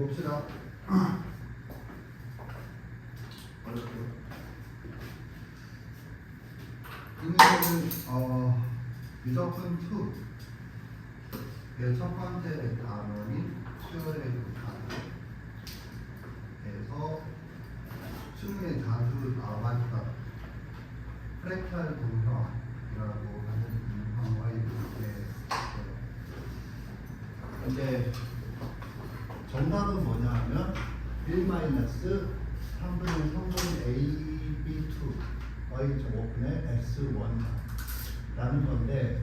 봅시다. 어렵죠. 이 문제는 미적분 2의 첫 번째 단원인 수열의 극한에서 수능의 자주 나왔다 프랙탈 도형이라고 하는 도형과 이렇게 근데 정답은 뭐냐 하면 1-3분의 3분의 AB2의 제곱분의 S1라는 건데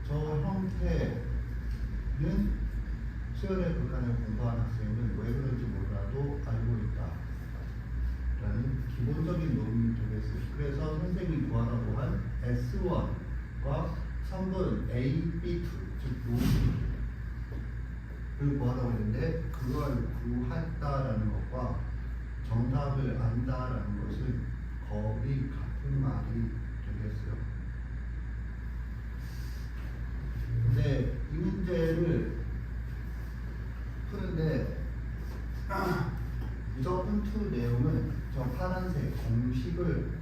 저 형태는 수열의 극한을 공부한 학생은 왜 그런지 몰라도 알고 있다 라는 기본적인 논문이 되겠어요. 그래서 선생님이 구하라고 한 S1과 3분 AB2 즉 를 구하라고 했는데 그걸 구했다라는 것과 정답을 안다라는 것은 거의 같은 말이 되겠어요. 근데 이 문제를 푸는데 미적분 2 내용은 저 파란색 공식을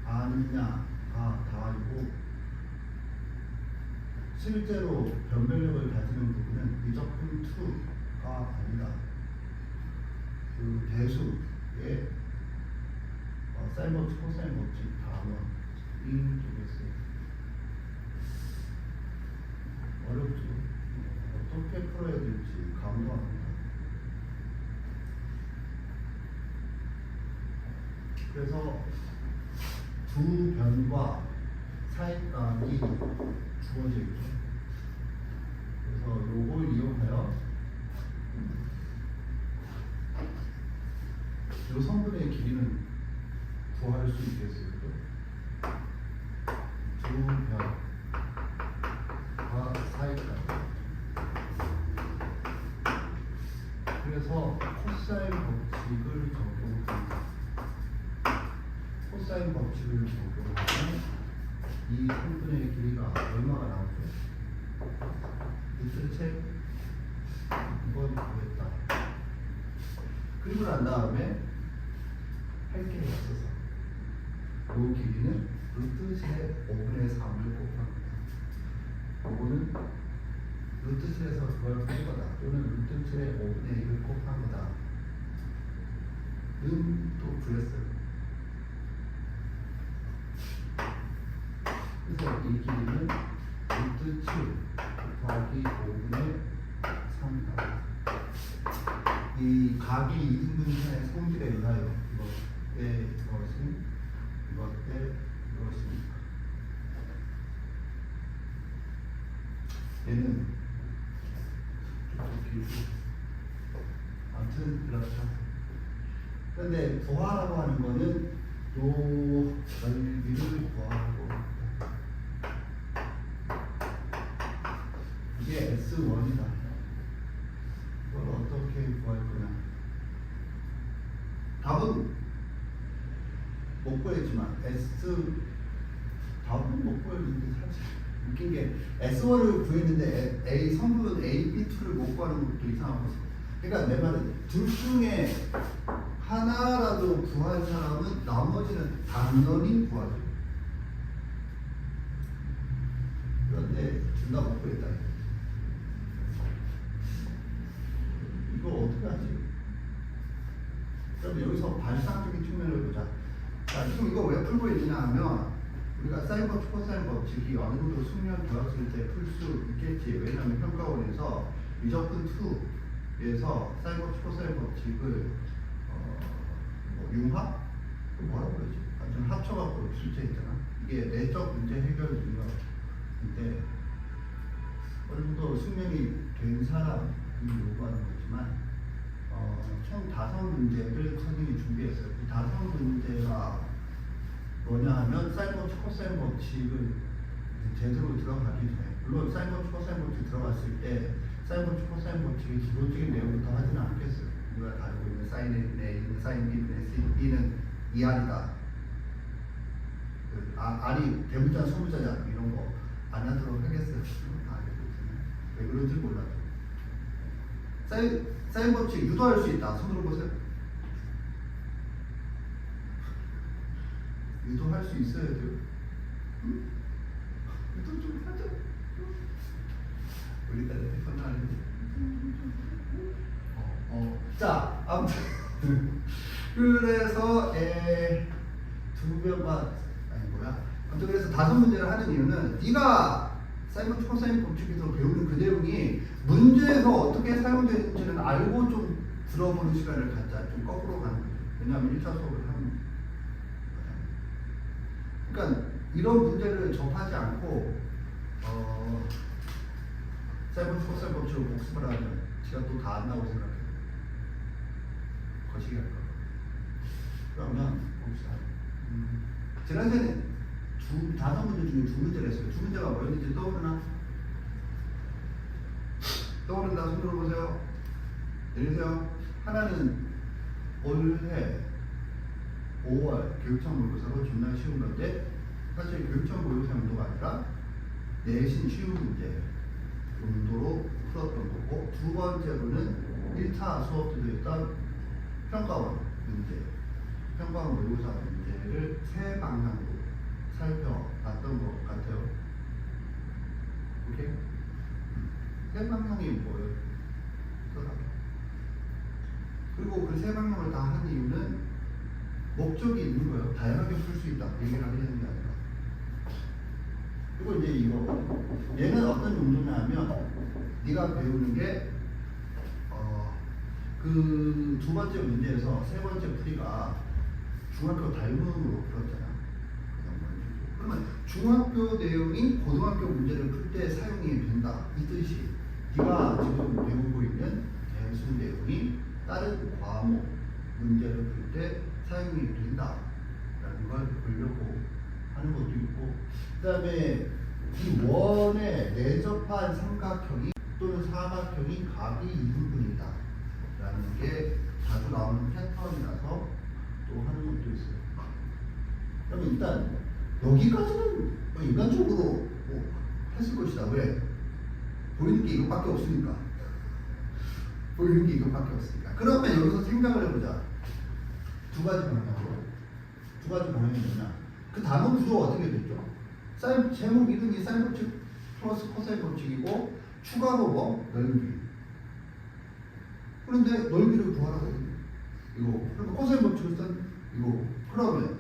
아느냐가 다르고 실제로 변별력을 가지는 부분은 미적분 2가 아니다. 그 대수의 사인 법칙, 코사인 법칙 단원이 되겠어요. 어렵죠. 어떻게 풀어야 될지 감도 안 납니다. 그래서 두 변과 사이값이 주어져 있죠. 그래서 요걸 이용하여 요 성분의 길이는 구할 수 있겠어요. 두 변과 사이값. 그래서 코사인 법칙을 적용합니다. 코사인 법칙을 적용하면 이 성분의 길이가 얼마가 나오죠? 루트를 책 2번 구했다. 그리고 난 다음에 할 게 있어서 이 길이는 루트 제 5분의 3을 곱합니다. 이거는 루트 셋에서 그걸 뺀 거다 또는 루트 제 5분의 1을 곱한 거다 는 또 구했어요. 그래서 이 길이는 루트 7 곱하기 5분의 3이다. 이 각이 이등분선의 성질에 의하여 이것대 이것입니다. 얘는 좀 길고 아무튼 그렇죠. 그런데 구하라고 하는 거는 요 넓이를 구하라고 합니다. 이게 S1이다. 이걸 어떻게 구할 거냐? 답은 못 구했지만 답은 못 구했는데 사실 웃긴 게 S1을 구했는데 A 성분 A, B2를 못 구하는 것도 이상한 거죠. 그러니까 내 말은 둘 중에 하나라도 구할 사람은 나머지는 당연히 구하죠. 그런데 둘 다 못 구했다. 이거 어떻게 하지? 그럼 여기서 발상적인 측면을 보자. 자, 지금 이거 왜 풀고 있느냐 하면 우리가 사인 법칙, 코사인 법칙이 어느 정도 숙련 되었을 때 풀 수 있겠지. 왜냐하면 평가원에서 미적분 2에서 사인 법칙, 코사인 법칙을 융합? 뭐라고 그러지? 완전 합쳐갖고 출제 있잖아. 이게 내적 문제 해결 능력인데 어느 정도 숙련이 된 사람이 요구하는 거지만 총 5문제를 선생님이 준비했어요. 그 5문제가 뭐냐 하면 사인 법칙, 코사인 법칙을 제대로 들어가기 전에 물론 사인 법칙, 코사인 법칙 들어갔을 때 사인 법칙, 코사인 법칙의 기본적인 내용부터 하지는 않겠어요. 우리가 가지고 있는 사인 A는 사인 B는 B는 2R이다. R이 대문자, 소문자냐 이런 거 안 하도록 하겠어요. 다 알고 있잖아요. 왜 그런지 몰라도. 사인 법칙 유도할 수 있다. 손으로 보세요. 유도할 수 있어야 돼요. 응? 유도 좀 하자. 우리 딸 태권도 하는데. 자, 아무튼 그래서 두 명과 아니 뭐야? 아무튼 그래서 5문제를 하는 이유는 네가 사인 법칙, 코사인 법칙에서 배우는 그 내용이 문제에서 어떻게 사용되는지는 알고 좀 들어보는 시간을 갖자. 좀 거꾸로 가는 거죠. 왜냐하면 1차 수업을 하는 그러니까 이런 문제를 접하지 않고 사인 법칙, 코사인 법칙을 복습을 하면 시간 또 다 안 나오고 생각해요. 거시기 할 거. 그러면 봅시다. 지난 시간에 5문제 중에 2문제를 했어요. 2문제가 뭐였는지 떠오르나? 떠오른다. 손 들어보세요. 내리세요. 하나는 올해 5월 교육청 모의고사로 존나 쉬운 건데 사실 교육청 모의고사 용도가 아니라 내신 쉬운 문제 용도로 풀었던 거고, 두 번째로는 1차 수업 들어있던 평가원 문제, 평가원 모의고사 문제를 세 방향으로 살펴봤던 것 같아요. 오케이? 세 방향이 뭐예요? 그리고 그 세 방향을 다 한 이유는 목적이 있는 거예요. 다양하게 풀 수 있다. 얘기를 하려는 게 아니라. 그리고 이제 이거 얘는 어떤 용도냐면 네가 배우는 게 그 두 번째 문제에서 세 번째 풀이가 중학교 닮음으로 풀었잖아. 그러면 중학교 내용이 고등학교 문제를 풀 때 사용이 된다. 이 뜻이 네가 지금 배우고 있는 대수 내용이 다른 과목 문제를 풀 때 사용이 된다라는 걸 보려고 하는 것도 있고, 그 다음에 이 원에 내접한 삼각형이 또는 사각형이 각이 2분분이다 라는 게 자주 나오는 패턴이라서 또 하는 것도 있어요. 그러면 일단 여기까지는 인간적으로 했을 것이다. 왜? 보이는 게 이것밖에 없으니까. 보이는 게 이것밖에 없으니까. 그러면 여기서 생각을 해보자. 두 가지 방향으로. 두 가지 방향이 뭐냐? 그 단어 구조가 어떻게 됐죠? 사인, 제목 이름이 사인 법칙 플러스 코사인 법칙이고, 추가로 뭐? 넓이. 그런데 넓이를 구하라고 했는데 이거. 그러면 코사인 법칙을 쓴 이거. 그러면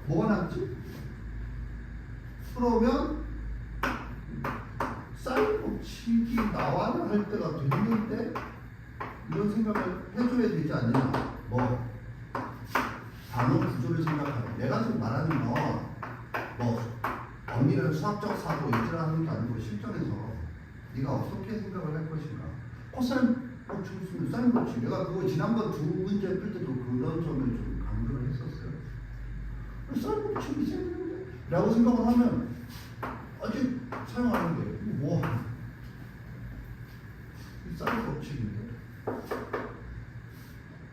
뭐가 남지? 그러면 사인 법칙이 나와야 할 때가 됐는데 이런 생각을 해줘야 되지 않느냐. 뭐 단어 구조를 생각하면 내가 지금 말하는 건 뭐 엄밀한 수학적 사고 입증하는 게 아니고 실전에서 네가 어떻게 생각을 할 것인가. 코사인 법칙을 쓰면 사인 법칙. 내가 그거 지난번 2문제 풀 때도 그런 점을 좀 강조를 했었어요. 사인 법칙이 있어야 되는데 라고 생각을 하면 아직 사용하는 게 뭐 사인 법칙인데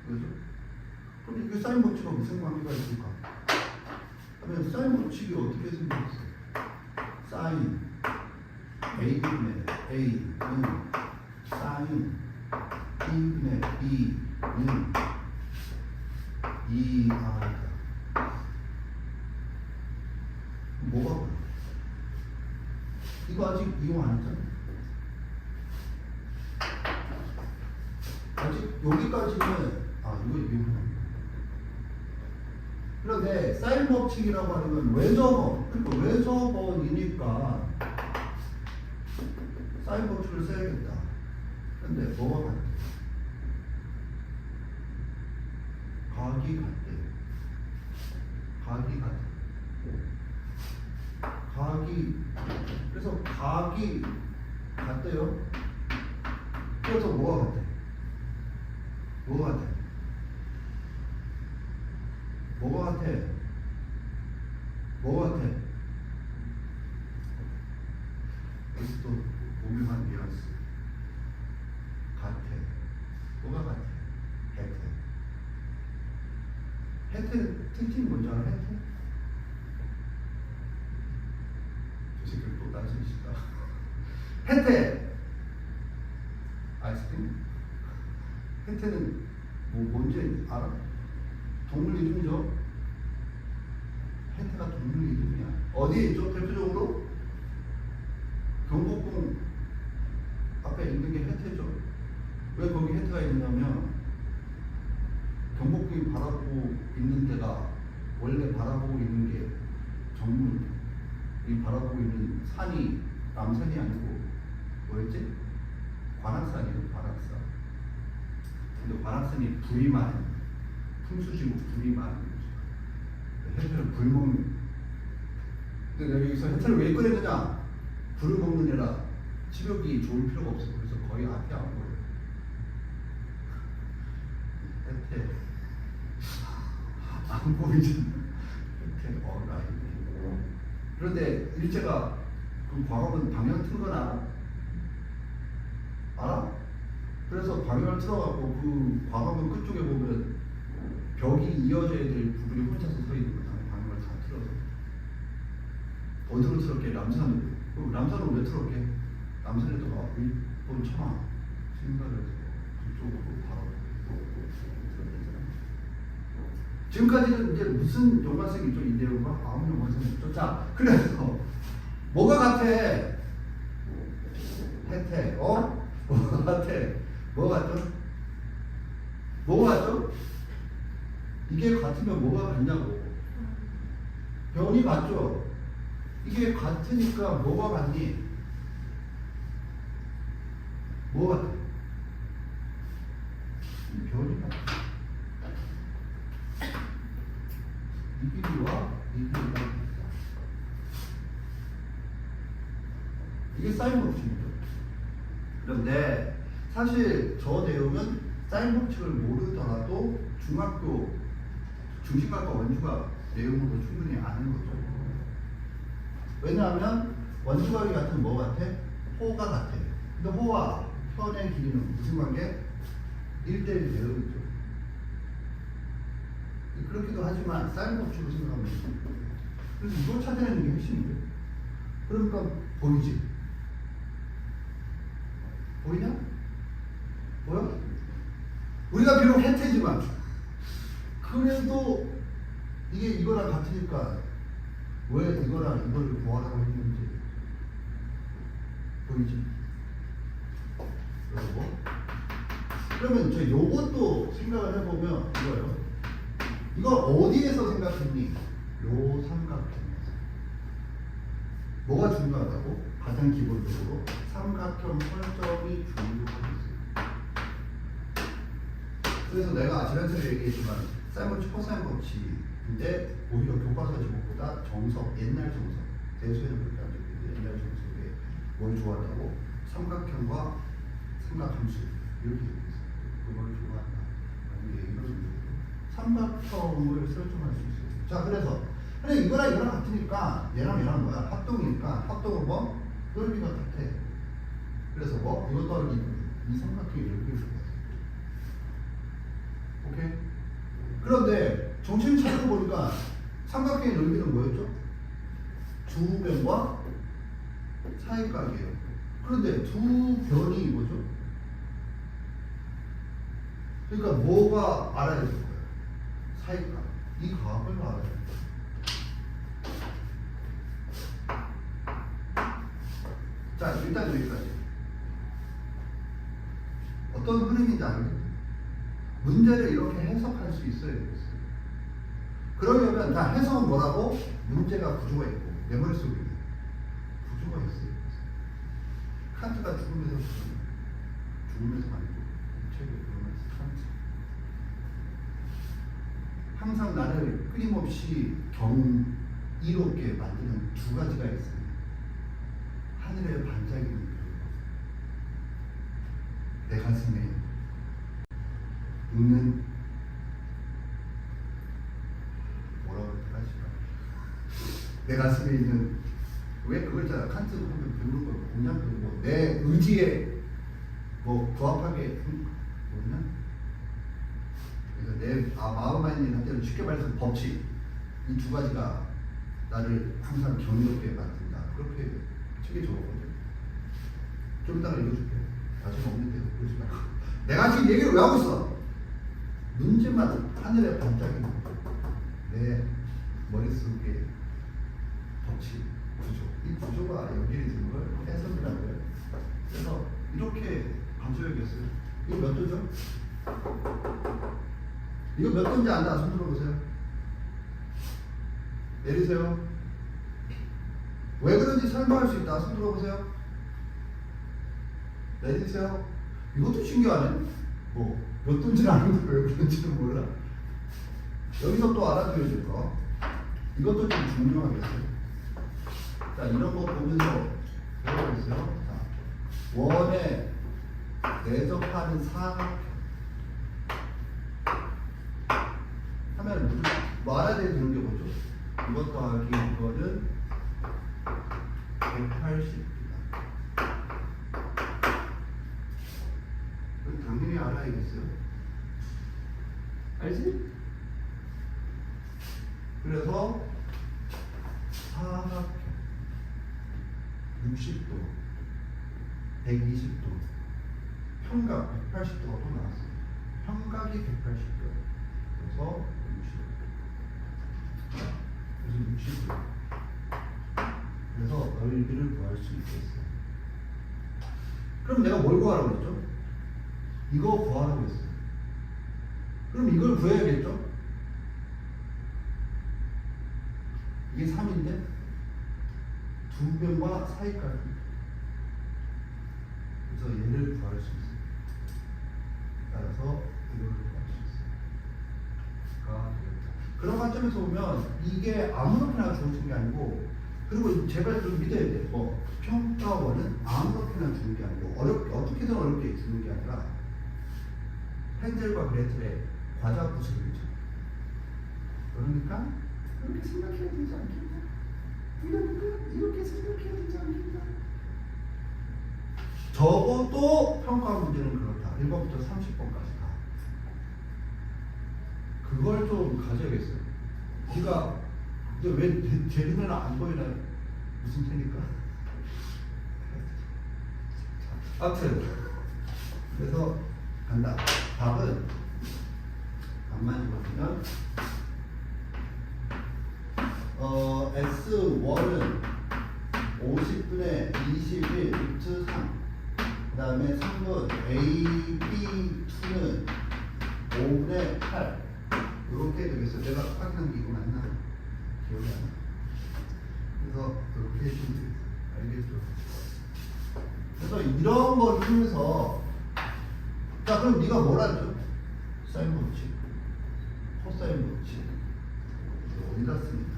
그죠? 그럼 이게 사인 법칙과 무슨 관계가 있을까? 그러면 사인 법칙이 어떻게 생겼어? 사인 A분의 A는 사인 B분의 B는 2R이다. 뭐가 그래? 이거 아직 이용 안 했잖아. 아직 여기까지는 이거 이용하는. 그런데 사인 법칙이라고 하면 외접원, 그러니까 외접원이니까 사인 법칙을 써야겠다. 근데 뭐가 같대? 각이 같대. 각이 같대. 그래서 각이 같대요. 그래서 뭐가 같아? 뭐가 같아? 뭐가 같아? 뭐가 같아? 여기서 또 오묘한 뉘앙스. 같아. 뭐가 같아? 혜태. 혜태 특징이 뭔지 알아? 혜태? 저 새끼를 또 딴소리 싶다. 혜태. 혜태는 뭔지 알아? 동물 이름이죠. 혜태가 동물 이름이야. 어디에 있죠? 대표적으로 경복궁 앞에 있는 게 혜태죠. 왜 거기 혜태가 있냐면 경복궁이 바라보고 있는 데가 원래 바라보고 있는 게 정문이 바라보고 있는 산이 남산이 아니고 뭐였지? 관악산이에요. 관악산. 근데 관악산이 불이 많은 풍수지고 불이 많은 거죠. 혜태는 불 먹는. 근데 내가 여기서 혜태를 왜 꺼냈느냐? 불을 먹는 애라 치료기 좋을 필요가 없어. 그래서 거의 앞에 안 보여요. 혜태 안 보이잖아. 혜태 라인. 그런데 일제가 그 광화문 방향 튼 건 알아? 알아? 그래서 방향을 틀어갖고 그 광화문 끝쪽에 보면 벽이 이어져야 될 부분이 혼자서 서 있는 거잖아. 방향을 다 틀어서. 어디로 틀었게? 남산으로. 그럼 남산으로 왜 틀었게? 남산에도 일본 천황 신사를 그쪽으로 바로 지금까지는 이제 무슨 연관성이 있죠? 이 내용과 아무 연관성이 없죠. 자, 그래서 뭐가 같아? 혜태, 뭐가 같아? 뭐가 같죠? 뭐가 같죠? 이게 같으면 뭐가 같냐고. 변이 같죠? 이게 같으니까 뭐가 같니? 뭐가 같아? 변이 같아. 이 길이와 이 길이가 같다. 이게 사인 법칙이죠. 그런데 사실 저 내용은 사인 법칙을 모르더라도 중학교 중심각과 원주각 내용으로 충분히 아는 거죠. 왜냐하면 원주각이 같은 뭐 같아? 호가 같아. 근데 호와 편의 길이는 무슨 관계? 1대1 되어 있죠. 그렇기도 하지만 사인 법칙으로 생각하면 그래서 이걸 찾아내는 게 핵심이에요. 그러니까 보이지? 보이냐? 보여? 우리가 비록 혜태지만 그래도 이게 이거랑 같으니까 왜 이거랑 이걸 구하라고 했는지 보이지? 그리고 그러면 저 요것도 생각을 해보면 이거요. 이걸 어디에서 생각했니? 요 삼각형에서. 뭐가 중요하다고? 가장 기본적으로 삼각형 설정이 중요하겠어요. 그래서 내가 지난주에 얘기했지만 사인 코사인 법칙인데 오히려 교과서 제목보다 정석, 옛날 정석, 대수에는 그렇게 안 적혀있는데 옛날 정석에 뭘 좋아한다고? 삼각형과 삼각함수 이렇게 얘기했어요. 그걸 좋아한다. 이런 식으로 삼각형을 설정할 수 있어요. 자, 그래서 근데 이거랑 이거랑 같으니까 얘랑 뭐야? 합동이니까 합동은 뭐? 넓이가 같아. 그래서 뭐? 이거 더하기 이 삼각형이 넓이를 줬어요. 오케이? 그런데 정신 차리고 보니까 삼각형의 넓이는 뭐였죠? 두 변과 사이각이에요. 그런데 두 변이 뭐죠? 그러니까 뭐가 알아야 될 거예요? 사이각. 이 값을 알아야 돼요. 자, 일단 여기까지. 어떤 흐름인지 알겠죠? 문제를 이렇게 해석할 수 있어야 되겠어요. 그러려면 다 해석은 뭐라고? 문제가 구조가 있고 내 머릿속에 구조가 있어요. 칸트가 죽음에서 아니고 이 책에 그러면서 칸트 항상 나를 끊임없이 경이롭게 만드는 두 가지가 있어요. 하늘의 반짝이는 별, 내 가슴에 있는 뭐라고 할까? 내 가슴에 있는 왜 그걸 있잖아. 칸트 하면 배우는 거 공략 배우고 내 의지에 뭐 부합하게 뭐냐? 그래서 내 마음 안에 있는 한테는 쉽게 말해서 법칙 이 두 가지가 나를 항상 경이롭게 만든다. 그렇게 책에 적었거든. 좀 이따가 읽어줄게. 나중에 없는데 그러지 말고. 내가 지금 얘기를 왜 하고 있어? 문제만 하늘에 반짝이는 내 머릿속에 덕치 구조. 이 구조가 여기에 있는 걸 해석이라고 해요. 그래서 이렇게 감춰야겠어요. 이거 몇 도죠? 이거 몇 도인지 안다. 손 들어보세요. 내리세요. 왜 그런지 설명할 수 있다. 손 들어보세요. 내리세요. 이것도 신기하네. 뭐 몇 도인지는 아는데 왜 그런지는 몰라. 여기서 또 알아둬야 될 거. 이것도 좀 중요하겠어요. 자, 이런 거 보면서 배워보세요. 자, 원에 내접하는 사각형 하면 뭐 알아야 되는 게 뭐죠? 이것 더하기 이거는 180입니다. 당연히 알아야겠어요. 알지? 그래서 사각형 60도, 120도, 평각 180도가 또 나왔어요. 평각이 180도. 그래서 60도. 그래서 60도. 그래서 넓이를 구할 수 있겠어요. 그럼 내가 뭘 구하라고 했죠? 이거 구하라고 했어요. 그럼 이걸 구해야겠죠? 이게 3인데 두 변과 사이까지. 그래서 얘를 구할 수 있어요. 따라서 이걸 구할 수 있어요. 그런 관점에서 보면 이게 아무렇게나 주어진 게 아니고, 그리고 제발 좀 믿어야 돼. 평가원은 아무렇게나 주는 게 아니고 어떻게든 어렵게 주는 게 아니라 헨젤과 그레텔의 과자 구슬이죠. 그러니까 이렇게 생각해야 되지 않겠나? 이렇게 생각해야 되지 않겠나? 적어도 평가 문제는 그렇다. 1번부터 30번까지 다. 그걸 좀 가져야겠어요. 네가 왜 제 눈에는 안 보이나요? 무슨 테니까? 아무튼 그래서 간다. 답은 답만 보시면 S1은 50분의 21 루트 3, 그 다음에 3분 AB2는 5분의 8 이렇게 되겠어요. 내가 확인한 게 이거 맞나? 기억이 안 나. 그래서 이렇게 해주면 되겠어요. 알겠죠? 그래서 이런 걸 통해서, 자, 그럼 네가 뭘 알죠? 사인 법칙, 코사인 법칙 어디다 씁니다.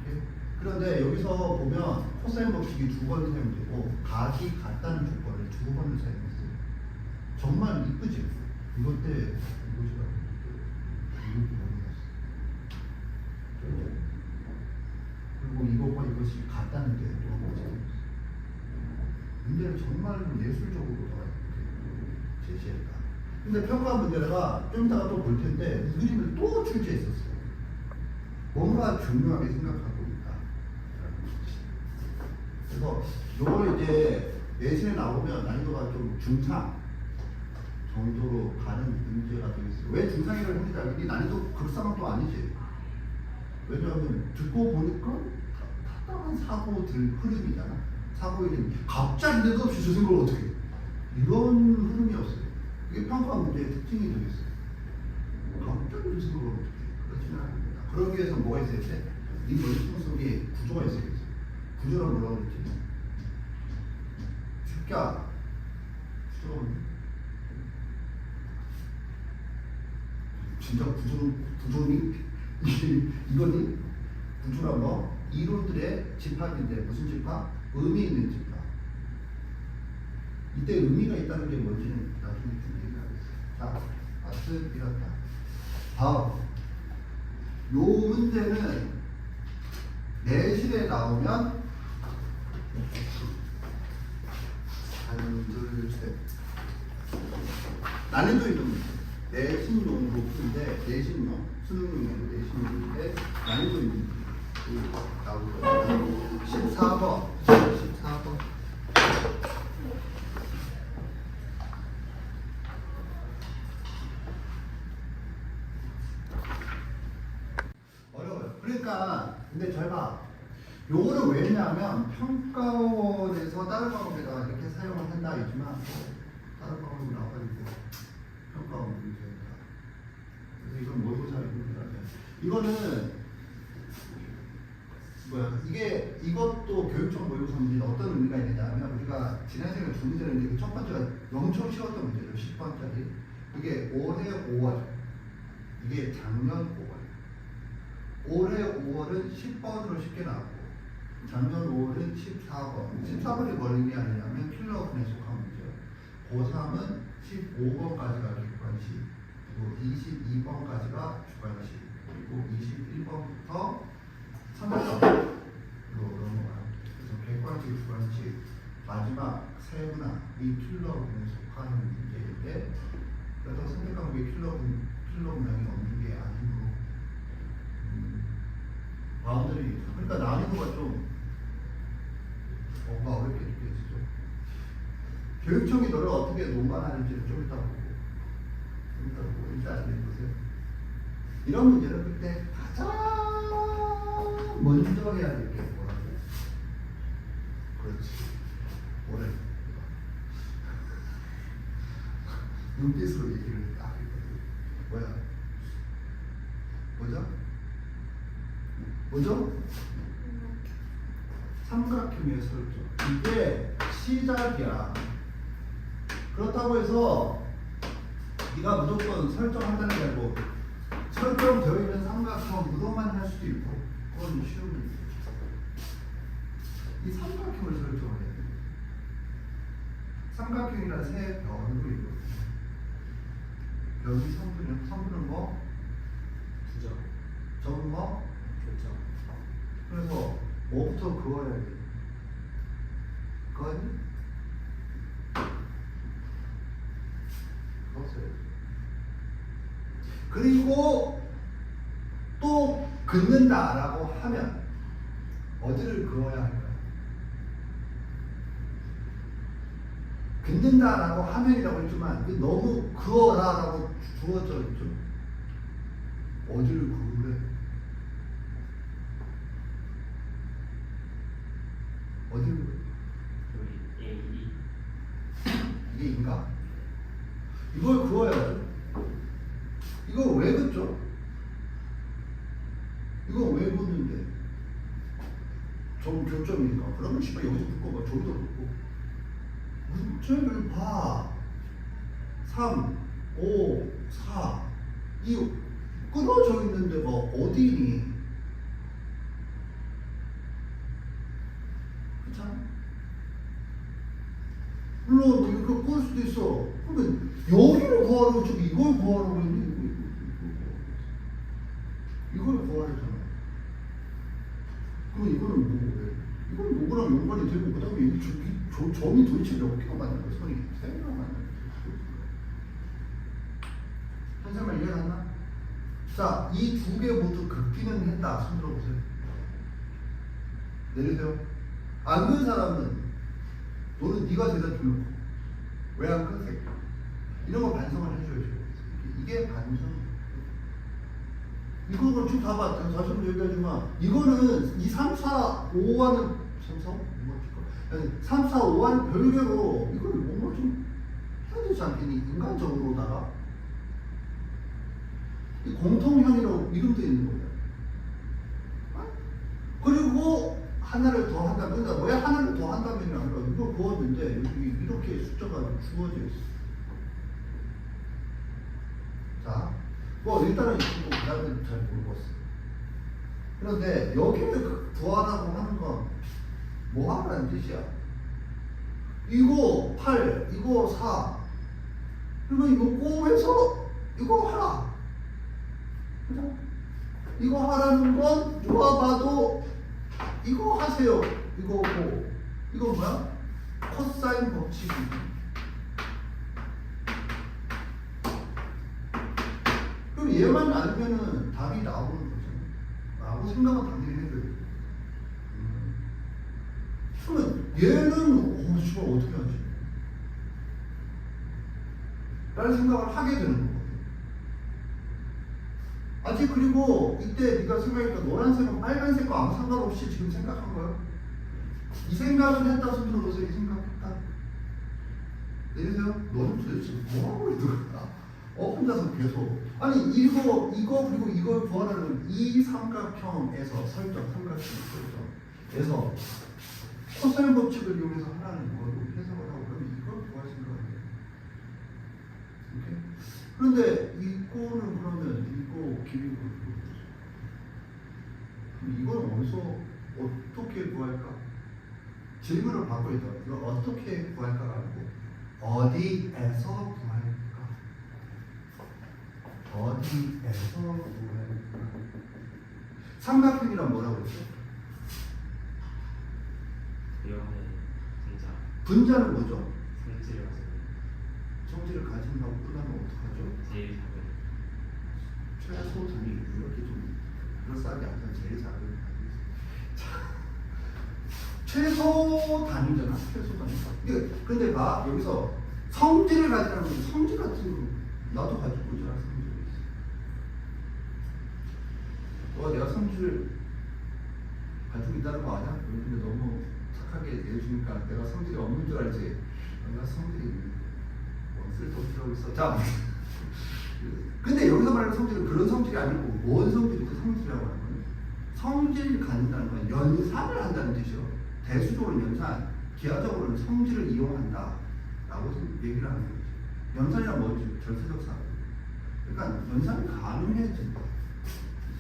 오케이? 그런데 여기서 보면 코사인 법칙이 두 번 사용되고 각이 같다는 조건을 두 번을 사용했어요. 정말 이쁘지? 이것 때 이것이다. 이것도 많이 났어. 그리고 이것과 이것이 같다는 게 또 한 가지. 문제를 정말로 예술적으로 이렇게 제시했다. 근데 평가 문제가 좀 이따가 또 볼 텐데 그림을 또 출제했었어요. 뭔가 중요하게 생각하고 있다. 그래서 요걸 이제 내신에 나오면 난이도가 좀 중상 정도로 가는 문제가 되겠어요. 왜 중상이라고 합니까? 이게 난이도 극상은 또 아니지. 왜냐하면 듣고 보니까 답답한 사고들 흐름이잖아. 사고 흐름이 갑자기 느닷없이 저 생각을 어떻게 해. 이런 흐름이었어요. 이게 평가 문제의 특징이 되겠어요. 갑자기 저 생각을 어떻게 해. 그렇지는 않습니다. 그러기 위해서 뭐가 있어야 돼? 이 머릿속 속에 구조가 있어야겠어요. 구조란 뭐라고 그랬지? 쉽게 구조가 진짜 구조니? 이거니? 구조란 뭐? 이론들의 집합인데 무슨 집합? 의미 있는 집합. 이때 의미가 있다는 게 뭔지는 나중에 좀 얘기하겠어요. 자, 하여튼 이렇다. 다음. 요 문제는 내실에 나오면 하나, 둘, 셋. 난이도 있는 문제. 내신용으로 푸는데 내신용, 수능용으로 내신용인데 난이도 있는 문제. 나오거든요. 14번. 14번. 그러니까 근데 잘 봐. 요거는 왜냐하면 평가원에서 다른 과목에다가 이렇게 사용을 한다 했지만 다른 과목이 나와가지고 평가원 문제다. 그래서 이건 모의고사의 문제라면 이거는 뭐야? 이것도 교육청 모의고사 문제는 어떤 의미가 있느냐면 우리가 지난 시간에 두 문제는 이제 첫 번째가 엄청 쉬웠던 문제죠. 10번짜리. 이게 올해 5월. 이게 작년 5월. 올해 5월은 10번으로 쉽게 나왔고 작년 5월은 14번. 14번이 뭘 의미하느냐면 킬로그램에 속한 문제예요. 고3은 15번까지가 객관식, 그리고 22번까지가 주관식, 그리고 21번부터 3번으로 넘어가요. 그래서 객관식, 주관식, 마지막 세분화, 이 킬로그램에 속하는 문제인데 그래서 선택 과목의 킬로그램이 없는 게 아니고 마음들이 그러니까 난이도가 좀 뭔가 어렵게 느껴지죠. 교육청이 너를 어떻게 농간하는지를 좀 이따 보고 일단 보세요. 이런 문제는 그때 가장 먼저 해야 될 게 뭐라고? 그렇지. 오래. 눈빛으로 얘기를 딱 했거든. 뭐죠? 삼각형의 설정. 이게 시작이야. 그렇다고 해서 네가 무조건 설정한다는 게 아니고 설정되어 있는 삼각형으로만 할 수도 있고 그건 쉬운 문제죠. 이 삼각형을 설정을 해야 돼. 삼각형이란 세 변으로 이루어져. 변이 성분은 뭐? 부정. 점은 뭐? 교정. 그래서 뭐부터 그어야 돼? 그어야지? 그었어요. 그리고 또 긋는다라고 하면 어디를 그어야 할까요? 긋는다라고 하면이라고 했지만 너무 그어라라고 주어져 있죠. 어디를 그으래? 어디를 그으래? 여기 A, B. 이게 인가? 이걸 그어야죠. 이거 왜 긋죠? 이거 왜 긋는데? 점 교점이니까. 그러면 씨발 여기서 긋고 막 저기도 긋고. 문제를 봐. 3, 5, 4, 2 끊어져 있는 데가 어디니? 그렇잖아? 물론 뭐 이렇게 끌 수도 있어. 그러면 여기를 구하라고 지금 이걸 구하라고 했는데 이걸 구하라잖아. 그럼 이거는 뭐고 왜? 이건 뭐랑 연관이 되고 그 다음에 여기 점이 도대체 몇 개가 맞는 거야? 선이 3개가 맞는 거야? 한사람 이해갔나? 자, 이 두 개 모두 긋기는 했다. 손 들어보세요. 내리세요. 안 그은 사람은 너는 네가 대답 좀 해봐. 왜 안 그은 새끼? 이런 거 반성을 해줘야죠. 이게 반성. 이거는 지금 다 봐. 다시 한번 얘기하지만 이거는 이 3, 4, 5와는 3, 4, 5? 3, 4, 5와는 별개로 이걸 뭔가 좀 해야 되지 않겠니? 인간적으로다가 이 공통형이라고 이름도 있는 거예요. 그리고 하나를 더 한다면, 그러니까 왜 하나를 더 한다면이 아니라 이걸 구웠는데 여기 이렇게 숫자가 주어져 있어. 자, 뭐 일단은 있고 그 다음에 잘 모르겠어. 그런데 여기를 구하라고 하는 건 뭐 하라는 뜻이야? 이거 8, 이거 4. 그러면 이거 꼬해서 이거 하라. 그죠? 이거 하라는 건 누가 봐도 이거 하세요. 이거고 이거 뭐야? 코사인 법칙이. 그럼 얘만 알면은 답이 나오는 거잖아. 라고 생각은 당연히 해줘야 돼. 그러면 얘는 씨발 어떻게 하지? 라는 생각을 하게 되는 거거든. 아직 그리고 이때 네가 생각하니까 노란색과 빨간색과 아무 상관없이 지금 생각한 거야. 이 생각은 했다 손들어 보세요. 이 생각했다. 내리세요. 너는 도대체 뭐하고 있는 거야? 혼자서 계속. 아니 이거 그리고 이걸 구하려면 이 삼각형에서 삼각형에서 코사인 법칙을 이용해서 하라는 거로 해석을 하고 그러면 이걸 구할 생각이에요. 오케이? 그런데 이거는 그러면 이거 길이고 그럼 이건 어디서 어떻게 구할까? 질문을 받고 있다. 이거 어떻게 구할까가 아니고 어디에서 구할까? 어디에서 구할까? 삼각형이란 뭐라고 했죠? 대형의 분자. 분자는 뭐죠? 성질을 가지고 성질을 가진다고 끝나면 어떡하죠? 제일 작은 최소 단위 이렇게 좀 그럴싸하게 앉아 제일 작은 최소 단위잖아. 최소 단위. 근데 봐 여기서 성질을 가지라는 건 성질 같은 거 나도 가지고 있잖아. 성질이 있어. 내가 성질을 가지고 있다는 거 아니야? 근데 너무 착하게 내주니까 내가 성질이 없는 줄 알지? 내가 성질이 쓸데없다고 있어. 자, 근데 여기서 말하는 성질은 그런 성질이 아니고 뭔 성질이고 성질이라고 하는 거는 성질을 갖는다는 건 연산을 한다는 뜻이요. 대수적으로는 연산, 기하적으로는 성질을 이용한다 라고 얘기를 하는 거지. 연산이란 뭐지? 절대적 사고. 그러니까 연산이 가능해진다.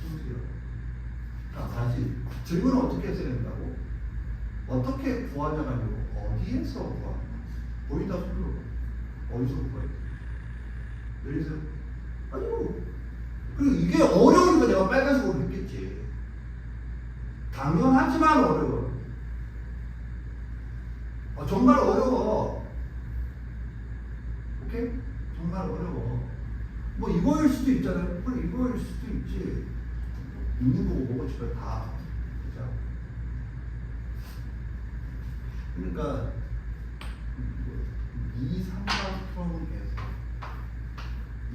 성질이라고. 자, 다시 질문을 어떻게 했어야 된다고? 어떻게 구하냐가 아니고 어디에서 구하냐. 보이다 손으로 어디서 구해야 돼? 내리세요. 아니고 그리고 이게 어려우니까 내가 빨간색으로 했겠지. 당연하지만 어려워. 정말 어려워. 오케이? 정말 어려워. 뭐 이거일 수도 있잖아요. 그래 이거일 수도 있지. 있는 거고 뭐고 집에 다. 그죠? 그러니까 이 삼각형에서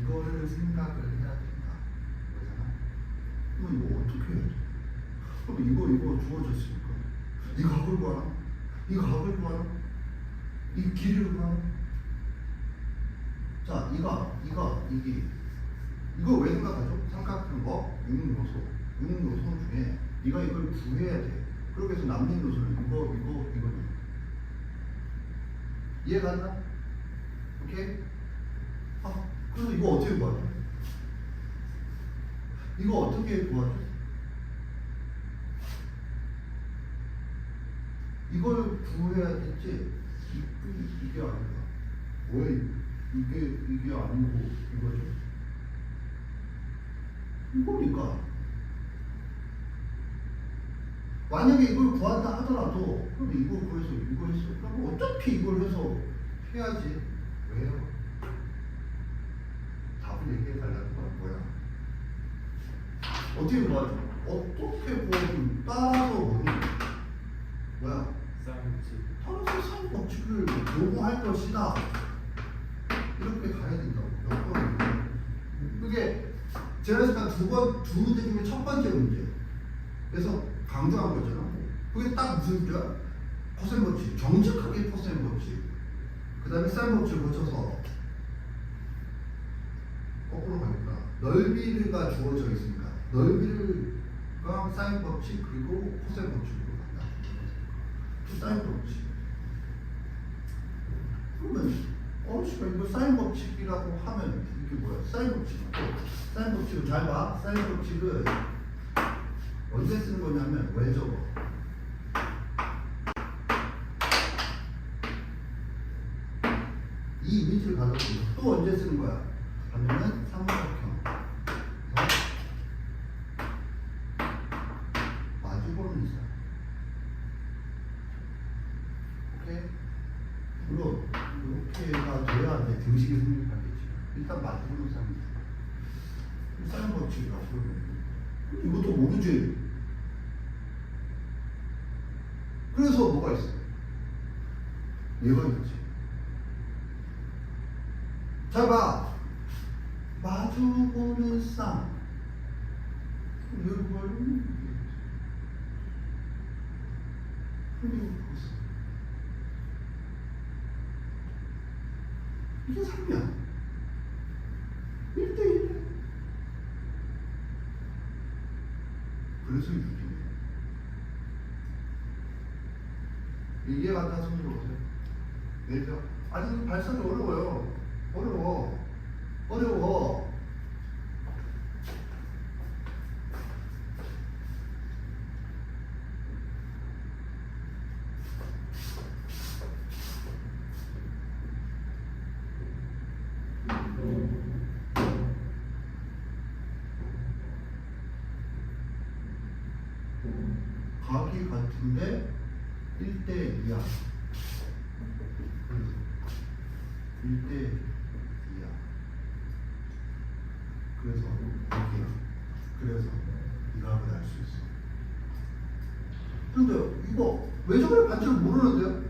이거를 생각을 해야 된다. 그러잖아. 그럼 이거 어떻게 해야 돼? 그럼 이거 주어졌으니까 이 각을 구하나? 이 각을 구하나? 이 길이를 구하나? 자, 이거 왜 생각하죠? 삼각형 육요소 중에 네가 이걸 구해야 돼. 그렇게 해서 남는 요소는 이거는 이해갔나? 오케이? 그래서 이거 어떻게 구하죠? 이거 어떻게 구하죠? 이걸 구해야겠지? 이게 아닌가? 왜 이게 아니고 이거죠? 이거니까 만약에 이걸 구한다 하더라도 그럼 이걸 구해서 이거 했어. 그럼 어차피 이걸 해서 해야지. 왜요? 답을 얘기해 달라는 건 뭐야? 어떻게 구하죠? 어떻게 구하든 따라서 뭐야? 따라서 사인 법칙을 요구할 것이다. 이렇게 가야 된다고. 몇 번? 그게 제가 했을 두 문제 중에 첫 번째 문제. 그래서 강조한 거잖아. 그게 딱 무슨 문제야? 코사인 법칙. 정직하게 코사인 법칙. 그 다음에 사인 법칙을 거쳐서 거꾸로 가니까 넓이가 주어져 있으니까 넓이가 사인 법칙 그리고 코사인 법칙으로 간다. 사인 법칙. 그러면 이거 사인 법칙이라고 하면 이게 뭐야? 사인 법칙. 사인 법칙은 잘 봐. 사인 법칙은 언제 쓰는 거냐면 왜 적어? 이 이미지를 가져고 또 언제 쓰는 거야? 하면은 삼각형. 마주보는 이상. 오케이? 물론 이렇게가 돼야 이제 등식이 성립하겠지. 일단 마주보는 이상이지. 사인 법칙이라고 그러면 이것도 모르지. 그래서 뭐가 있어? 얘가 있지. 자 봐. 마주보는 쌍. 이게 삶이야. 1대1. 그래서 6이네. 이게 갖다 손으로 보세요. 내죠? 아니, 발성이 어려워요. 어려워. 각이 같은데 1대2야. 1대2야. 그래서 여기야. 그래서 이 각을 알 수 있어. 근데 이거 왜 저걸 반지를 모르는데요?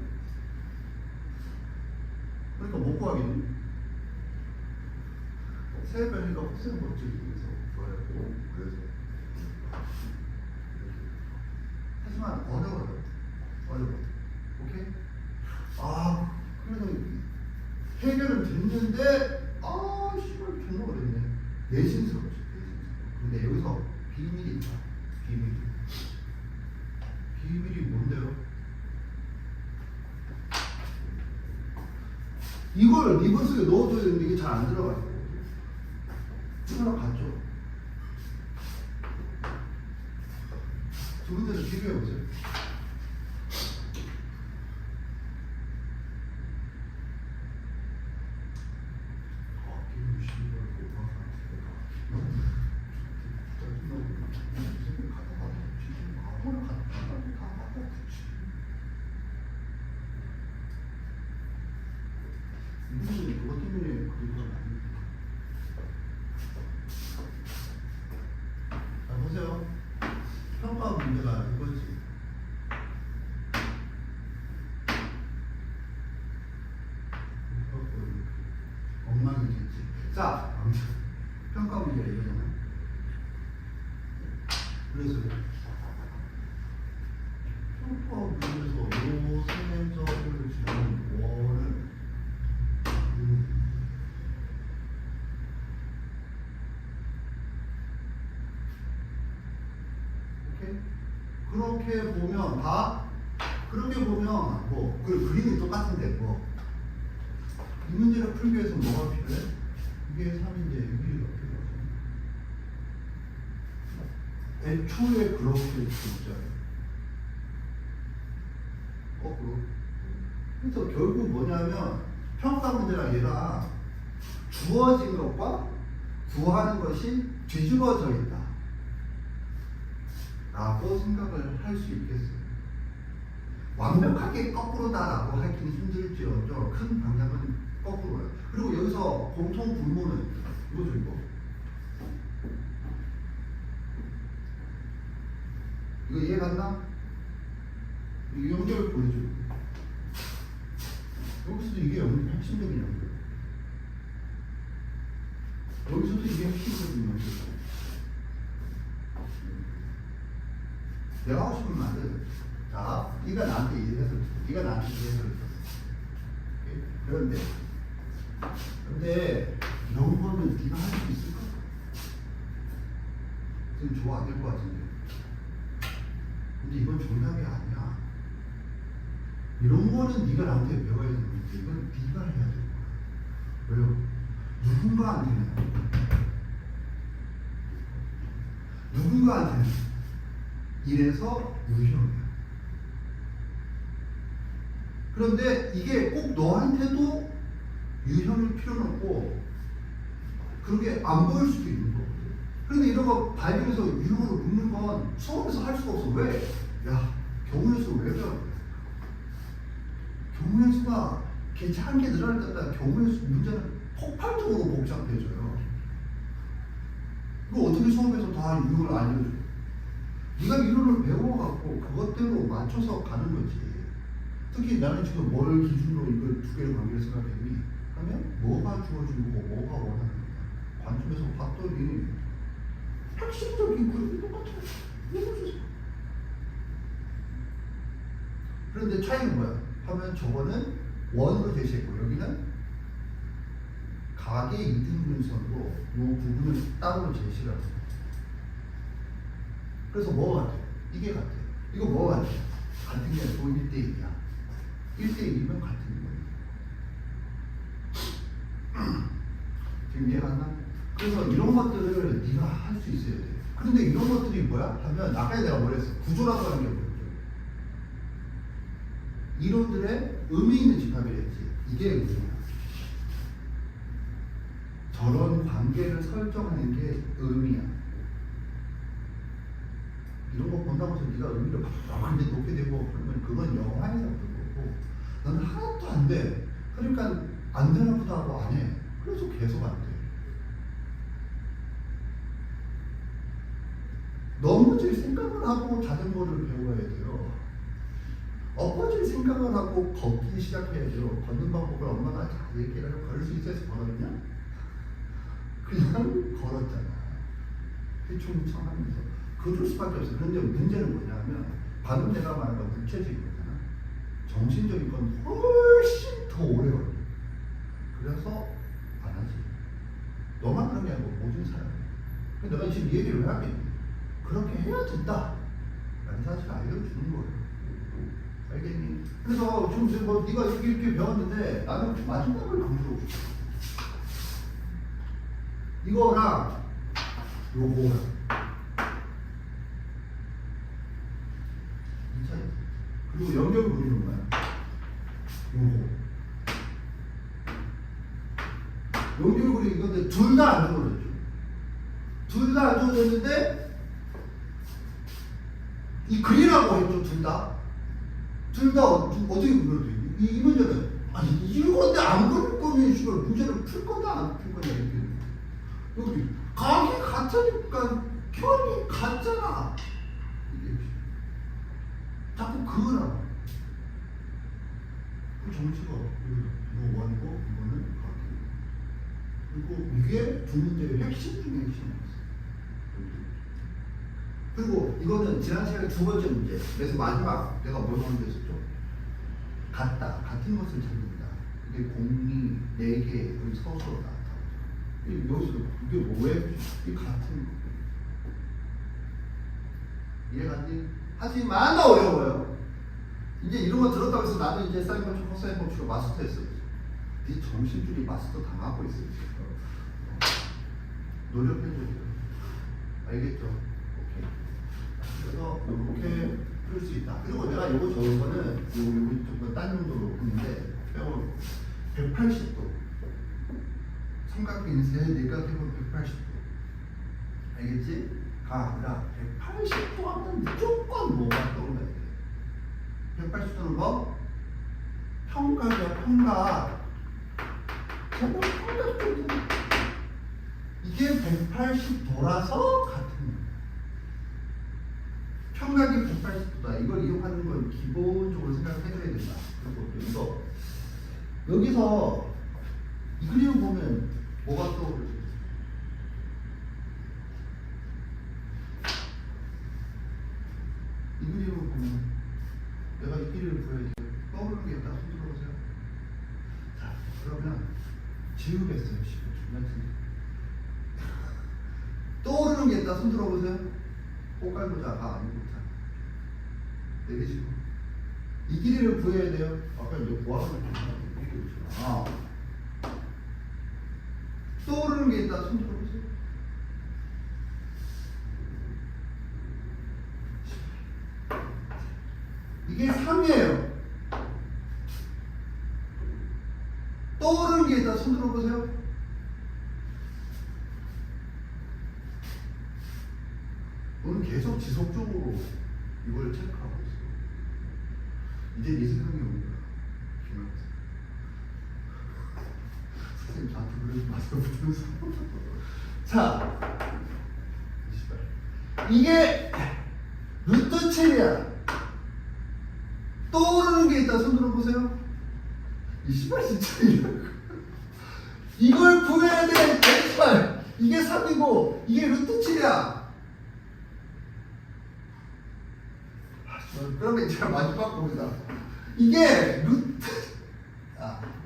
그러니까 못 구하겠니? 세 변이가 곱셈 법칙에 의해서 구하려고. 그래서 하지만 어려워요. 오케이? 그래서 해결은 됐는데 씨발 존나 어렵네. 내신스럽지. 근데 여기서 비밀이 있다. 비밀이 뭔데요? 이걸 리버스에 넣어줘야 되는데 이게 잘 안 들어가요. 이거랑 같죠? 두 문제를 비교해보세요. 그것 때문에 그런 건 아닙니다. 자, 보세요. 평가 문제가 이거지. 엉망이겠지. 자, 평가 문제가 이거잖아. 그래서 평가 문제에서 요 세 점을 주는 원을 오케이? 그렇게 보면 그 그림이 똑같은데 이 문제를 풀기 위해서 뭐가 필요해? 이게 3인데 6이가 필요하죠. 애초에 그렇게 진짜예요. 거꾸로. 그래서 결국 뭐냐면 평가 문제랑 얘랑 주어진 것과 구하는 것이 뒤집어져 있다 라고 생각을 할 수 있겠어요. 완벽하게 거꾸로다라고 하기는 힘들지언정 큰 방향은 거꾸로예요. 그리고 여기서 공통 분모는 이거죠. 이거 이해 갔나? 이 연결을 보여줘요. 여기서도 이게 핵심적인 연결. 여기서도 이게 핵심적인 연결. 내가 하고 싶은 말은 자, 네가 나한테 이해해서 네가 나한테 이해해서 그런데 이런 거는 네가 할 수 있을까? 지금 좋아 안 될 것 같은데. 근데 이건 정답이 아니야. 이런 거는 네가 나한테 배워야 되는 건데 이건 네가 해야 될 거야. 왜요? 누군가한테는 이래서 유형이야. 그런데 이게 꼭 너한테도 유형일 필요는 없고 그게 안 보일 수도 있는 거거든. 그런데 이런 거 발견해서 유형으로 묻는 건 수업에서 할 수가 없어. 왜? 경우의 수를 왜 배워야 돼? 경우의 수가 개차한 개 늘어날 때마다 경우의 수 문제는 폭발적으로 복잡해져요. 이거 어떻게 수업에서 다 유형을 알려줘? 네가 이론을 배워갖고 그것대로 맞춰서 가는 거지. 특히 나는 지금 뭘 기준으로 이걸 두 개를 관계를 생각했니? 하면 뭐가 주어지고 뭐가 원하는 거야. 관점에서 봤더니 핵심적인 그림이 똑같아. 그런데 차이는 뭐야? 하면 저거는 원으로 제시했고 여기는 각의 이등분선으로 이 부분을 따로 제시를 하고. 그래서 뭐가 같아? 이게 같아. 이거 뭐가 같아? 같은 게 아니고 1대1이야. 1대1이면 같은 거야. 지금 이해갔나? 그래서 이런 것들을 네가 할 수 있어야 돼. 그런데 이런 것들이 뭐야? 하면 아까 내가 뭐랬어? 구조라고 하는 게 뭐죠? 이론들의 의미 있는 집합이랬지. 이게 의미야. 저런 관계를 설정하는 게 의미야. 이런 거 본다고 해서 네가 의미를 완전히 높게 되고 그러면 그건 영화에서 본 거고 너는 하나도 안 돼. 그러니까 안 되나 보다 하고 안 해. 그래서 계속 안 돼. 넘어질 생각을 하고 자전거를 배워야 돼요. 엎어질 생각을 하고 걷기 시작해야 돼요. 걷는 방법을 엄마가 다 얘기를 하고 걸을 수 있어서 걸었냐? 그냥 걸었잖아. 휘청휘청하면서 그럴 수밖에 없어. 그런데 문제는 뭐냐면 방금 내가 말한 건 구체적인 거잖아. 정신적인 건 훨씬 더 오래 걸려. 그래서 안 하지. 너만 그런 게 아니고 모든 사람이. 근데 내가 지금 이 얘기를 왜 하겠니? 그렇게 해야 된다 라는 사실을 알려주는 거예요. 알겠니? 그래서 지금 뭐 네가 이렇게 배웠는데 나는 마지막을 강조하고 싶어. 이거랑 요거랑 이 차이. 그리고 연결 그리는 거야. 요거 연결 그리는 건데 둘 다 안 주어졌죠. 둘 다 안 주어졌는데 이 그리라고 했죠. 둘 다. 둘 다 어떻게 그려도 이 문제는 아니 이건데 안 그릴 거면 이걸 문제를 풀 거다 안 풀 거냐 이렇게. 여기 각이 같으니까 편이 같잖아. 이게 자꾸 그으라고. 그 정치가 이거 원이고 이거는 각이. 그리고 이게 두 문제의 핵심 중에 핵심이었어. 그리고 이거는 지난 시간에 두 번째 문제. 그래서 마지막 내가 뭘 먼저했었죠? 같다. 같은 것을 찾는다. 이게 공이 4개 여기 서서로 나타나죠. 여기서 이게 뭐에? 이 같은 거. 이해갔니? 하지만 더 어려워요. 이제 이런 거 들었다고 해서 나는 이제 사인 법칙, 코사인 법칙을 마스터했어요. 네 정신줄이 마스터 당하고 있어요. 노력해줘요. 알겠죠? 오케이. 그래서 이렇게 풀 수 있다. 그리고 내가 요거 적은 거는 요거 조금 딴 용도로 했는데 180도 삼각형인 세 내각해보면 180도 알겠지? 가 아니라 180도 하면 무조건 뭐가 떠올라야 돼. 180도는 뭐? 평각이야. 평각. 정말 평각적인 이게 180도라서 같은 거야. 평각이 180도다. 이걸 이용하는 건 기본적으로 생각해줘야 된다. 그리고 이거 여기서 이 그림을 보면 뭐가 떠오르지? 이 그림을 보면 내가 이 그림을 보여야 돼. 떠오르는 게 있다. 손 들어보세요. 자, 그러면 지우겠어요. 중요하지. 떠오르는 게 있다. 손 들어보세요. 꽃갈모자가 아니고 자. 내리시고 이 길이를 구해야 돼요. 아까 이제 보아하는 아. 떠오르는 게 있다. 손 들어보세요. 이게 3이에요. 떠오르는 게 있다. 손 들어보세요. 너는 계속 지속적으로 이걸 체크하고 있어. 이제 네 생각이 오는 거야. 김학생. 선생님 저한테 그러지 마세요. 붙으면서. 자, 이게 루트 7이야. 떠오르는 게 있다. 손 들어보세요. 이 씨발 진짜 이걸 구해야 돼. 제발. 이게 3이고 이게 루트 7이야. 그러면 이제 마지막 봅니다. 이게 루트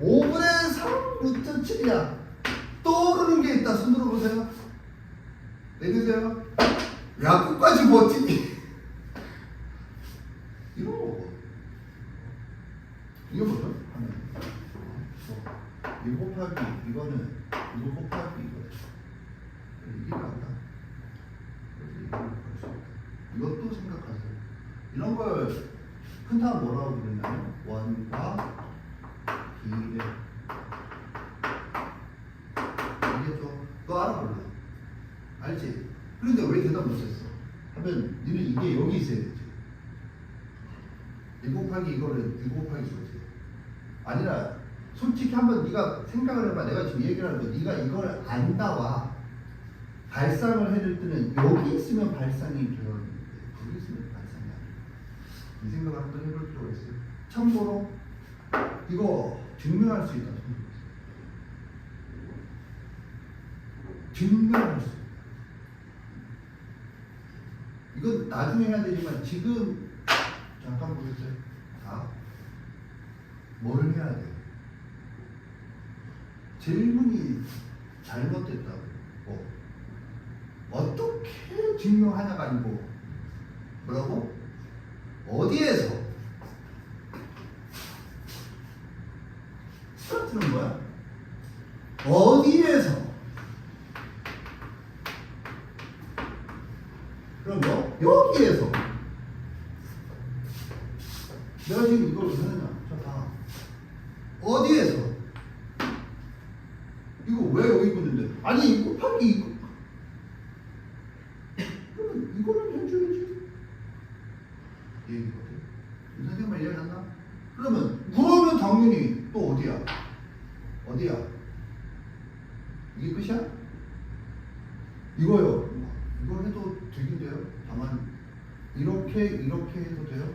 5분의 3 루트 7이야. 떠오르는 게 있다. 손 들어보세요. 내리세요. 야, 끝까지 버티기. 이런 거. 이거 뭐죠? 하면. 1 곱하기 이거는 이거 곱하기 이거죠. 이게 나온다. 이것도 생각하세요. 이런 걸 흔한 뭐라고 부르냐면 원과 비례. 알겠죠? 너 알아볼래? 알지? 그런데 왜 대답 못했어? 하면 니는 이게 여기 있어야 되지. 1 곱하기 이거는 1 곱하기 이거지. 아니라 솔직히 한번 네가 생각을 해봐. 내가 지금 얘기를 하는 거 네가 이걸 안다와 발상을 해줄 때는 여기 있으면 발상이 되었는데 여기 있으면 발상이 안 돼. 이 생각을 한번 해볼 필요가 있어요. 참고로 이거 증명할 수 있다. 증명할 수 있다. 이건 나중에 해야 되지만 지금 잠깐 보겠어요. 자, 뭘 해야 돼? 질문이 잘못됐다고. 어떻게 증명하냐가 아니고 뭐라고? 어디에서? 스타트는 뭐야? 어디에서? 그럼 뭐? 여기에서. 내가 지금 이걸 왜 하느냐? 자, 봐. 어디에서? 이거 왜 여기 있는데? 아니, 이거 곱하기 이거. 그러면 이거는 해줘야지. 얘기거든. 선생님만 이해했나? 그러면 당연히 또 어디야? 어디야? 이게 끝이야? 이거요. 이거 해도 되긴데요. 다만 이렇게 해도 돼요.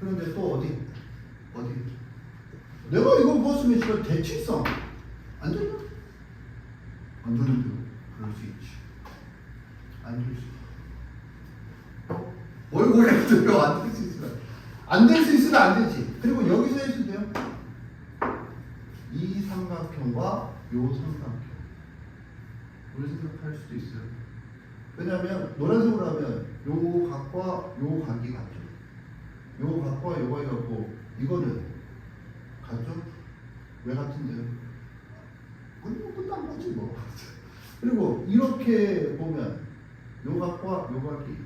그런데 또 어디? 내가 이거 보았으면 진짜 대칭성 안 되나? 안 되는데 그럴 수 있지. 안 될 수 있어. 얼굴에 들어 안 될 수 있으면 안 될 수 있으면 안 되지. 그리고 여기서 해도 돼요. 이 삼각형과 요 삼각형 우리 생각할 수도 있어요. 왜냐하면 노란색으로 하면 요 각과 요 각이 같죠. 요 각과 요 각이 같고 이거는 같죠? 왜 같은데요? 뭐 끝난 거지 뭐. 그리고 이렇게 보면 요 각과 요 각이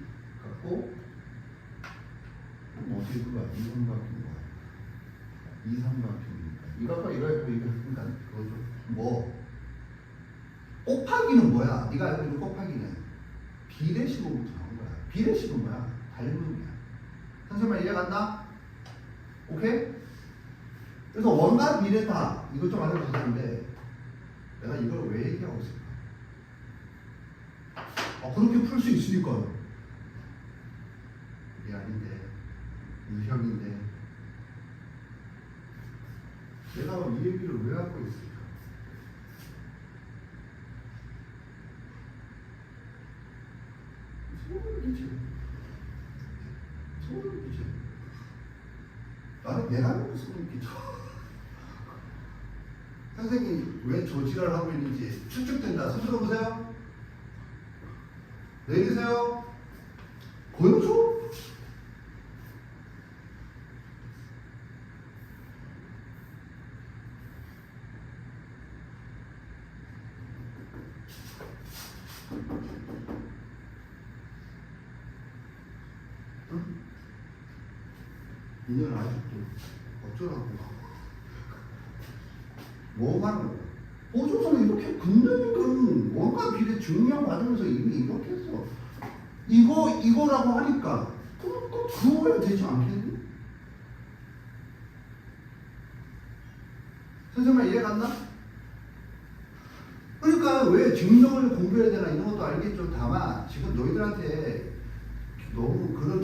같고 그럼 어떻게 그거야? 이 삼각형과 이 삼각형이니까 이 각과 이거 있고 이거 있으니까 그거죠. 뭐 곱하기는 뭐야? 네가 알고 있는 곱하기는 비례식으로부터 나온 거야. 비례식은 뭐야? 닮음이야. 선생님 이해간다? 오케이? 그래서 원과 비례다 이것 좀 알아주시는데 내가 이걸 왜 얘기하고 있을까? 그렇게 풀 수 있으니까요. 이게 아닌데 유형인데 내가 이 얘기를 왜 하고 있을까? 소름 끼쳐. 나는 내가 너무 소름 끼쳐. 선생님이 왜 조지를 하고 있는지 추측된다. 손 들어보세요. 내리세요. 보여줘? 응? 인연 아직도 어쩌라고. 뭐 하는 거야? 보조선은 이렇게 근데니까 원과 비례 증명 과정에서 이미 이렇게 했어. 이거라고 하니까 그럼 그거야 되지 않겠니? 선생님 이해갔나? 그러니까 왜 증명을 공부해야 되나 이런 것도 알겠죠. 다만 지금 너희들한테 너무 그런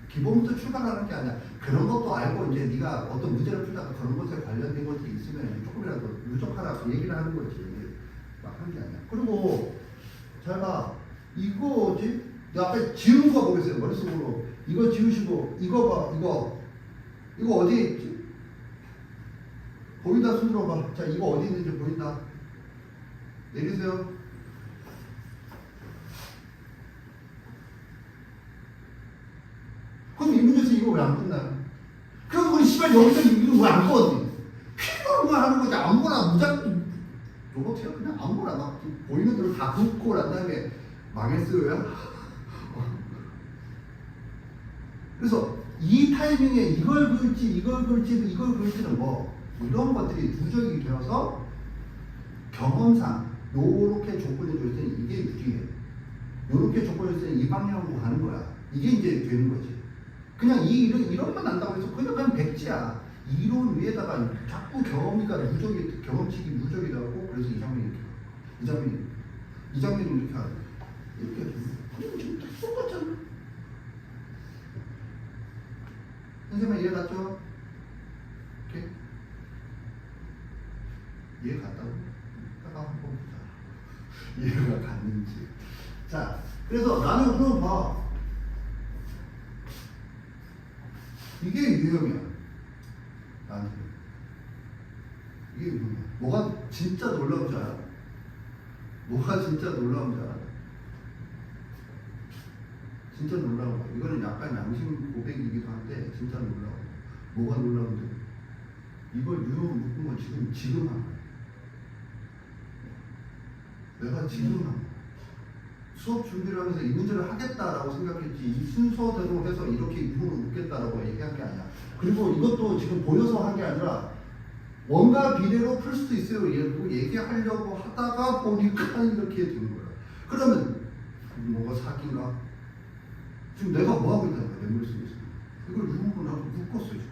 기본부터 출발하는 게 아니야. 그런 것도 알고 이제 네가 어떤 문제를 풀다가 그런 것에 관련된 것들이 있으면 조금이라도 누적하라고 얘기를 하는 거지. 막 하는 게 아니야. 그리고 잘 봐. 이거지? 내가 앞에 지운 거 보겠어요. 머릿속으로. 이거 지우시고 이거 봐. 이거 어디에 있지? 보인다 손들어 봐. 자, 이거 어디 있는지 보인다. 내리세요. 그럼 이 문제에서 이거 왜 안 끝나요? 그럼 우리 씨발 여기서 이거 왜 안 꺼지? 필요한 거 하는 거지. 아무거나 무작정 로봇이야 그냥 아무거나 막 보이는 대로 다 긋고 난 다음에 망했어요. 그래서 이 타이밍에 이걸 그을지는 뭐 이런 것들이 누적이 되어서 경험상 요렇게 조건이 줬을 때는 이게 유리해. 요렇게 조건이 줬을 때는 이 방향으로 가는 거야. 이게 이제 되는 거지. 그냥 이론만 안다고 해서 그냥 백지야. 이론 위에다가 자꾸 경험치기 누적이 되고 그래서 이 장면이 이렇게 가고 이 장면이 이렇게 하고 이렇게 해주고 그리고 지금 다 똑같잖아. 선생님 이해 갔죠? 오케이? 이해 갔다고? 따가 한번 보자. 이해가 갔는지. 자, 그래서 나는 그럼 봐. 이게 유형이야. 나한테. 이게 유형이야. 뭐가 진짜 놀라운 줄 알아? 뭐가 진짜 놀라운 줄 알아? 진짜 놀라운 거야. 이거는 약간 양심 고백이기도 한데 진짜 놀라워. 뭐가 놀라운데? 이걸 유형으로 묶은 건 지금 한 거야. 내가 지금 한 거야. 수업 준비를 하면서 이 문제를 하겠다라고 생각했지 이 순서대로 해서 이렇게 유형으로 묶겠다라고 얘기한 게 아니야. 그리고 이것도 지금 보여서 한 게 아니라 원가 비례로 풀 수도 있어요. 얘기하려고 하다가 보니까 이렇게 된 거야. 그러면 뭐가 사기인가? 지금 내가 뭐 하고 있다는 거야, 내 머릿속에서. 이걸 유형으로 나도 묶었어요, 지금.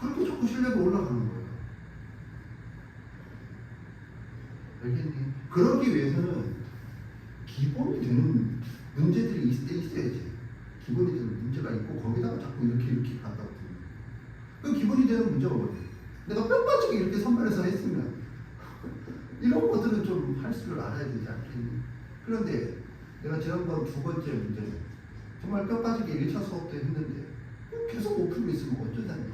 그렇게 자꾸 신뢰가 올라가는 거예요. 알겠니? 그러기 위해서는 기본이 되는 문제들이 있어야지. 기본이 되는 문제가 있고 거기다가 자꾸 이렇게 간다고 되는 거예요. 그 기본이 되는 문제가 뭐지? 내가 뼈 빠지게 이렇게 선발해서 했으면 이런 것들은 좀 할 줄 알아야 되지 않겠니? 그런데 내가 지난번 두 번째 문제는 정말 뼈 빠지게 1차 수업 때 했는데 계속 못 풀고 있으면 어쩌자니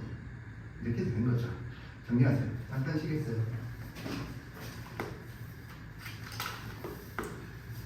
이렇게 된 거죠. 정리하세요. 잠깐 쉬겠어요.